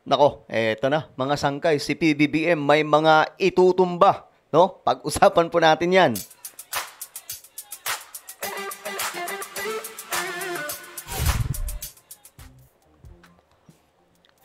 Nako, eto na, mga sangkay, si PBBM may mga itutumba, no? Pag-usapan po natin yan.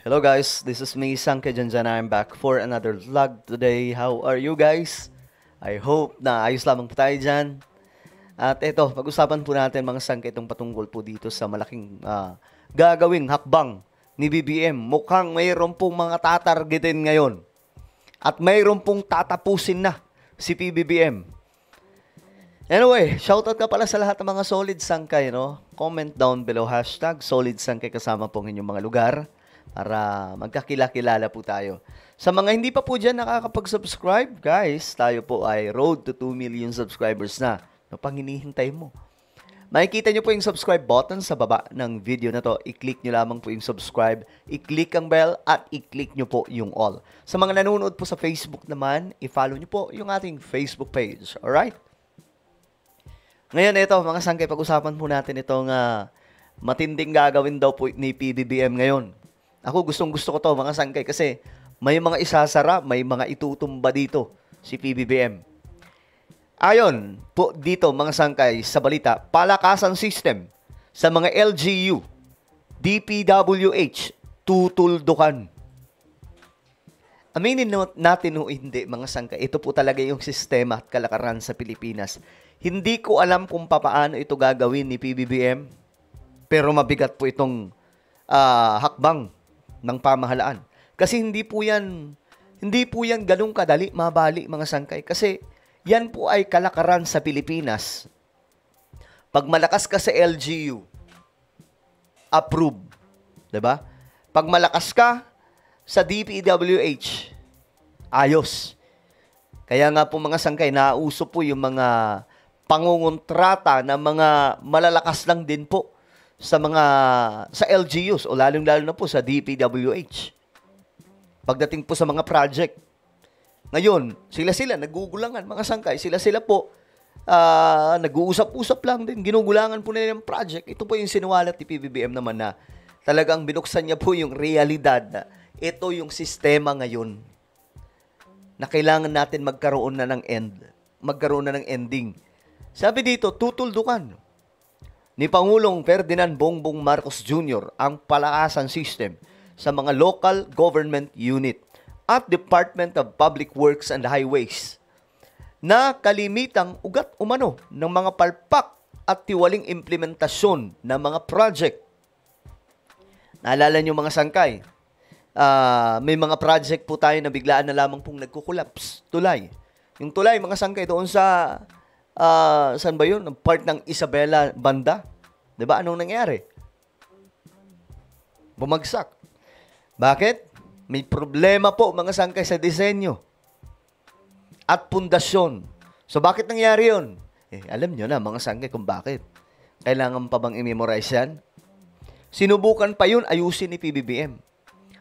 Hello guys, this is me, Sangkay Janjana. I'm back for another vlog today. How are you guys? I hope na ayos lamang po tayo dyan. At eto, pag-usapan po natin mga sangkay itong patungkol po dito sa malaking gagawing hakbang ni BBM. Mukhang mayroon pong mga tatargetin ngayon. At mayroon pong tatapusin na si PBBM. Anyway, shoutout ka pala sa lahat ng mga solid sangkay, no? Comment down below hashtag solid sangkay kasama pong inyong mga lugar para magkakilala po tayo. Sa mga hindi pa po dyan nakakapag-subscribe, guys, tayo po ay road to 2 million subscribers na. Ano pang hinihintay mo? Makikita nyo po yung subscribe button sa baba ng video na to. I-click nyo lamang po yung subscribe, i-click ang bell, at i-click nyo po yung all. Sa mga nanonood po sa Facebook naman, i-follow nyo po yung ating Facebook page. Alright? Ngayon, ito, mga sangkay, pag-usapan po natin itong matinding gagawin daw po ni PBBM ngayon. Ako, gustong-gusto ko to, mga sangkay, kasi may mga isasara, may mga itutumba dito si PBBM. Ayon po dito, mga sangkay, sa balita, palakasan system sa mga LGU, DPWH, tutuldukan. Aminin natin o hindi, mga sangkay, ito po talaga yung sistema at kalakaran sa Pilipinas. Hindi ko alam kung paano ito gagawin ni PBBM, pero mabigat po itong hakbang ng pamahalaan. Kasi hindi po yan ganung kadali mabali, mga sangkay. Kasi yan po ay kalakaran sa Pilipinas. Pag malakas ka sa LGU, approve. 'Di ba? Pag malakas ka sa DPWH, ayos. Kaya nga po, mga sangkay, nauso po yung mga pangungontrata ng mga malalakas lang din po sa LGUs o lalong-lalo na po sa DPWH. Pagdating po sa mga project. Ngayon, sila nagugulangan, mga sangkay. Sila po nag-uusap-usap lang din. Ginugulangan po nila yung project. Ito po yung sinuwalat ni PBBM naman na talagang binuksan niya po yung realidad na ito yung sistema ngayon na kailangan natin magkaroon na ng ending. Sabi dito, tutuldukan ni Pangulong Ferdinand Bongbong Marcos Jr. ang palakasan system sa mga local government unit at Department of Public Works and Highways na kalimitang ugat umano ng mga palpak at tiwaling implementasyon ng mga project. Naalala nyo, mga sangkay, may mga project po tayo na biglaan na lamang pong nagkukulaps. Tulay. Yung tulay, mga sangkay, doon sa saan ba yun? Part ng Isabela banda. Diba? Anong nangyari? Bumagsak. Bakit? May problema po, mga sangkay, sa disenyo at pundasyon. So, bakit nangyari yun? Alam nyo na, mga sangkay, kung bakit. Kailangan pa bang i-memorize yan? Sinubukan pa yun, ayusin ni PBBM.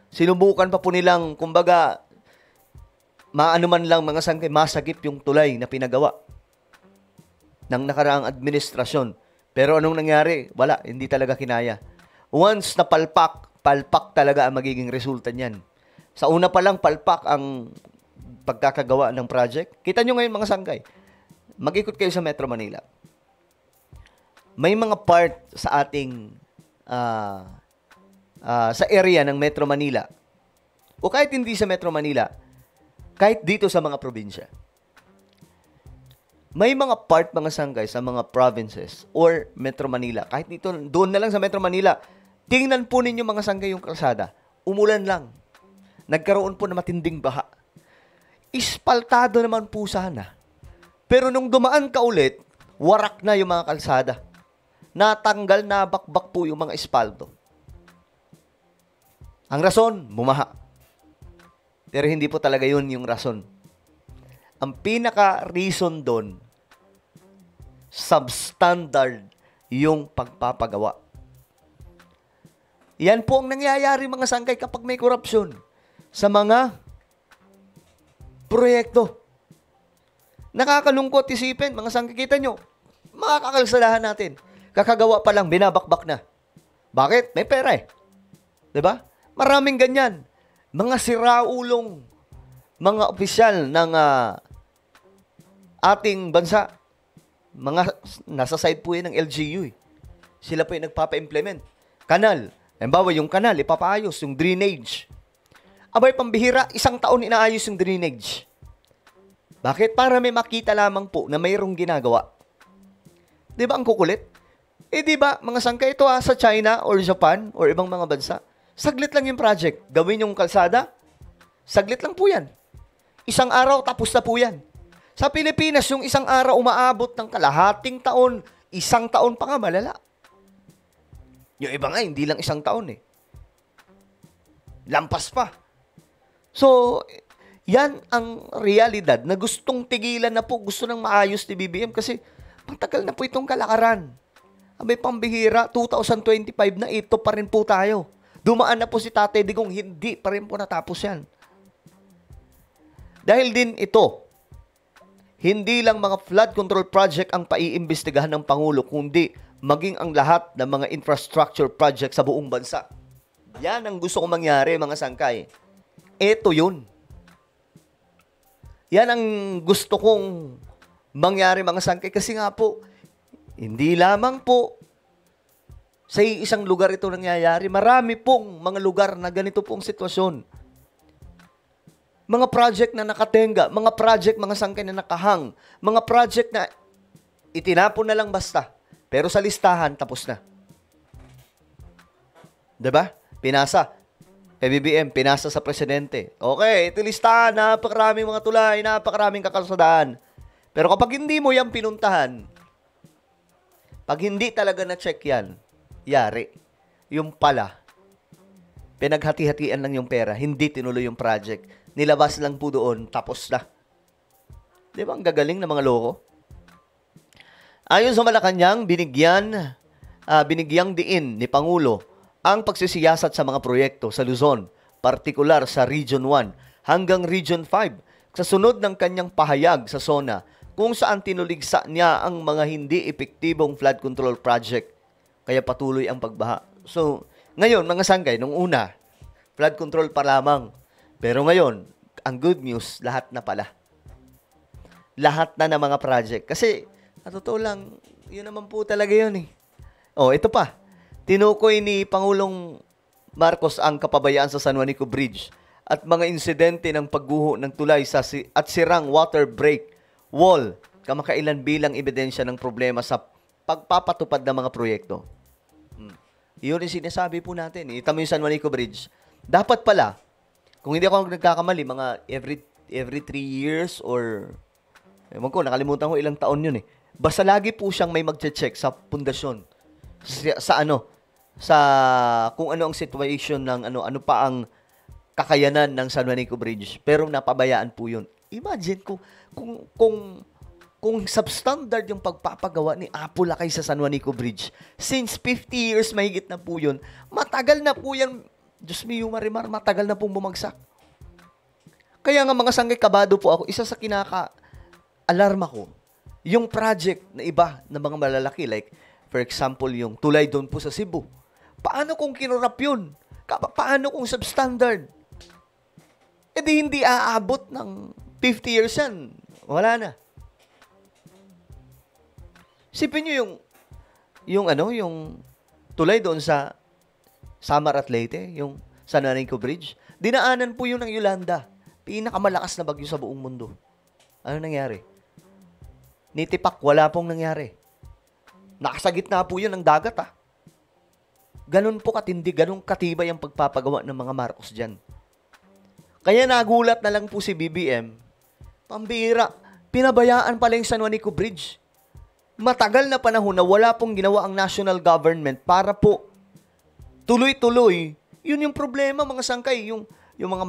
Sinubukan pa po nilang, kumbaga, maano man lang, mga sangkay, masagip yung tulay na pinagawa ng nakaraang administrasyon. Pero anong nangyari? Wala, hindi talaga kinaya. Once na palpak talaga ang magiging resulta niyan. Sa una pa lang, palpak ang pagkakagawa ng project. Kita nyo ngayon, mga sangkay, mag-ikot kayo sa Metro Manila. May mga part sa ating sa area ng Metro Manila, o kahit hindi sa Metro Manila, kahit dito sa mga probinsya, may mga part, mga sangkay, sa mga provinces or Metro Manila, kahit dito, doon na lang sa Metro Manila, tingnan po ninyo, mga sangkay, yung kalsada. Umulan lang. Nagkaroon po na matinding baha. Ispaltado naman po sana. Pero nung dumaan ka ulit, warak na yung mga kalsada. Natanggal, nabakbak po yung mga espalto. Ang rason, bumaha. Pero hindi po talaga yun yung rason. Ang pinaka-reason doon, substandard yung pagpapagawa. Yan po ang nangyayari, mga sangkay, kapag may korupsyon sa mga proyekto. Nakakalungkot isipin, mga sangkay, kita nyo, mga kakalsadahan natin, kakagawa pa lang, binabakbak na. Bakit? May pera eh. 'Di ba? Maraming ganyan. mga siraulong, mga opisyal ng ating bansa, mga nasa side po yan ng LGU. Sila po yung nagpapa-implement. Kanal. Halimbawa, yung kanal, ipapaayos, yung drainage. Abay, pambihira, 1 taon inaayos yung drainage. Bakit? Para may makita lamang po na mayroong ginagawa. Di ba ang kukulit? Di ba, mga sangkay ito sa China or Japan or ibang mga bansa, saglit lang yung project. Gawin yung kalsada, saglit lang po yan. 1 araw, tapos na po yan. Sa Pilipinas, yung 1 araw umaabot ng kalahating taon, 1 taon pa nga malala. Yung iba nga, hindi lang 1 taon Lampas pa. So, yan ang realidad na gustong tigilan na po, gusto nang maayos ni BBM kasi matagal na po itong kalakaran. Abay, pambihira, 2025 na, ito pa rin po tayo. Dumaan na po si Tatay Digong, hindi pa rin po natapos yan. Dahil din ito, hindi lang mga flood control project ang paiimbestigahan ng Pangulo, kundi maging ang lahat ng mga infrastructure project sa buong bansa. Yan ang gusto kong mangyari, mga sangkay. Ito yun. Yan ang gusto kong mangyari, mga sangkay. Kasi nga po, hindi lamang po sa isang lugar ito nangyayari. Marami pong mga lugar na ganito pong sitwasyon. Mga project na nakatenga, mga project, mga sangkay na nakahang, mga project na itinapon na lang basta. Pero sa listahan, tapos na. Diba? Pinasa. BBM, pinasa sa presidente. Okay, ito listahan, napakaraming mga tulay, napakaraming kakalsadaan. Pero kapag hindi mo yan pinuntahan, pag hindi talaga na-check yan, yari. Yung pala, pinaghati-hatian lang yung pera, hindi tinuloy yung project. Nilabas lang po doon, tapos na. Di ba ang gagaling ng mga loko? Ayon sa Malacanang, binigyang diin ni Pangulo ang pagsisiyasat sa mga proyekto sa Luzon, partikular sa Region 1 hanggang Region 5, sa sunod ng kanyang pahayag sa SONA kung saan tinuligsa niya ang mga hindi epektibong flood control project, kaya patuloy ang pagbaha. So, ngayon, mga sangkay, nung una, flood control pa lamang. Pero ngayon, ang good news, lahat na pala. Lahat na ng mga project. Kasi, totoo lang, yun naman po talaga yun ito pa. Tinukoy ni Pangulong Marcos ang kapabayaan sa San Juanico Bridge at mga insidente ng pagguho ng tulay at sirang water break wall, kamakailan bilang ebidensya ng problema sa pagpapatupad ng mga proyekto. Yun yung sinasabi po natin. Ito mo yung San Juanico Bridge. Dapat pala, kung hindi ako nagkakamali, mga every 3 years or, ewan ko, nakalimutan ko ilang taon yun Basta lagi po siyang may magche-check sa pundasyon. Sa kung ano ang situation ng ano pa ang kakayanan ng San Juanico Bridge. Pero napabayaan po yun. Imagine kung substandard yung pagpapagawa ni Apo Lakay sa San Juanico Bridge. Since 50 years mahigit na po yun, matagal na po yan. Diyos me, Marimar, matagal na pong bumagsak. Kaya nga mga sanggay, kabado po ako. Isa sa kinaka-alarma ko, yung project na iba na mga malalaki, like, for example, yung tulay doon po sa Cebu. Paano kung kinurap yun? Paano kung substandard? Di hindi aabot ng 50 years yan. Wala na. Sipin nyo yung tulay doon sa Samar at Leyte, yung San Juanico Bridge. Dinaanan po yun ng Yolanda. Pinakamalakas na bagyo sa buong mundo. Ano nangyari? Nitipak, wala pong nangyari. Nakasagit na po yun ng dagat Ganun po katindi, ganun katibay ang pagpapagawa ng mga Marcos dyan. Kaya nagulat na lang po si BBM, pambira, pinabayaan pala yung San Juanico Bridge. Matagal na panahon na wala pong ginawa ang national government para po tuloy-tuloy. Yun yung problema, mga sangkay. Yung mga,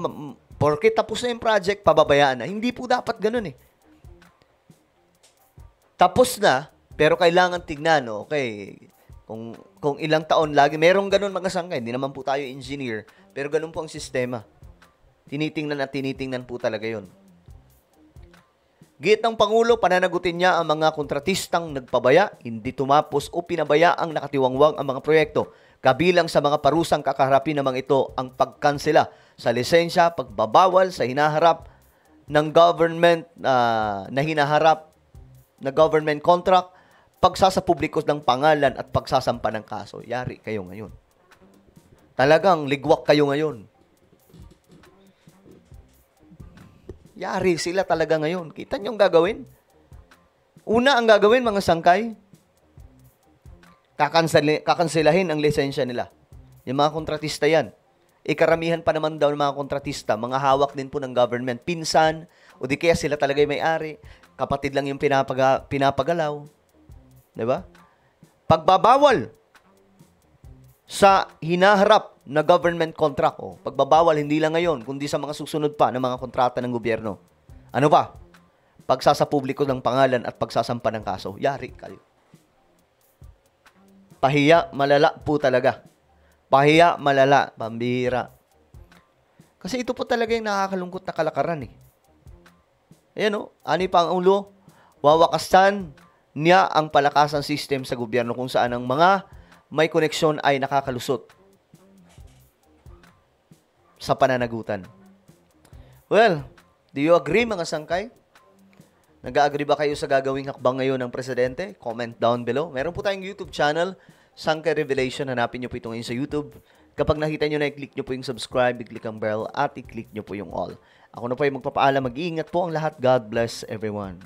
porke tapos na yung project, pababayaan na. Hindi po dapat ganun Tapos na, pero kailangan tignan, okay, kung ilang taon lagi, merong ganun mga sangkay, hindi naman po tayo engineer, pero ganun po ang sistema. Tinitingnan po talaga yun. Git ng Pangulo, pananagutin niya ang mga kontratistang nagpabaya, hindi tumapos o pinabaya ang nakatiwangwang ang mga proyekto. Kabilang sa mga parusang kakaharapin namang ito ang pagkansela sa lisensya, pagbabawal sa hinaharap ng government na hinaharap na government contract, pagsasapubliko ng pangalan at pagsasampa ng kaso. Yari kayo ngayon. Talagang ligwak kayo ngayon. Yari sila talaga ngayon. Kita niyo ang gagawin? Una ang gagawin, mga sangkay, kakanselahin ang lisensya nila. Yung mga kontratista yan. Karamihan pa naman daw ng mga kontratista, mga hawak din po ng government, pinsan, o di kaya sila talaga yung may-ari, kapatid lang yung pinapagalaw. Diba? Pagbabawal sa hinaharap na government contract. Pagbabawal hindi lang ngayon, kundi sa mga susunod pa ng mga kontrata ng gobyerno. Ano pa? Pagsasapubliko ng pangalan at pagsasampa ng kaso. Yari kayo. Pahiya, malala po talaga. Pahiya, malala, pambira. Kasi ito po talaga yung nakakalungkot na kalakaran eh. Ayan ani pa ang ulo, wawakasan niya ang palakasan system sa gobyerno kung saan ang mga may koneksyon ay nakakalusot sa pananagutan. Well, do you agree mga sangkay? Nag-agree ba kayo sa gagawing hakbang ngayon ng presidente? Comment down below. Meron po tayong YouTube channel, Sangkay Revelation. Hanapin nyo po ito ngayon sa YouTube. Kapag nakita nyo na, i-click nyo po yung subscribe, i-click ang bell, at i-click nyo po yung all. Ako na po yung magpapaalam. Mag-iingat po ang lahat. God bless everyone.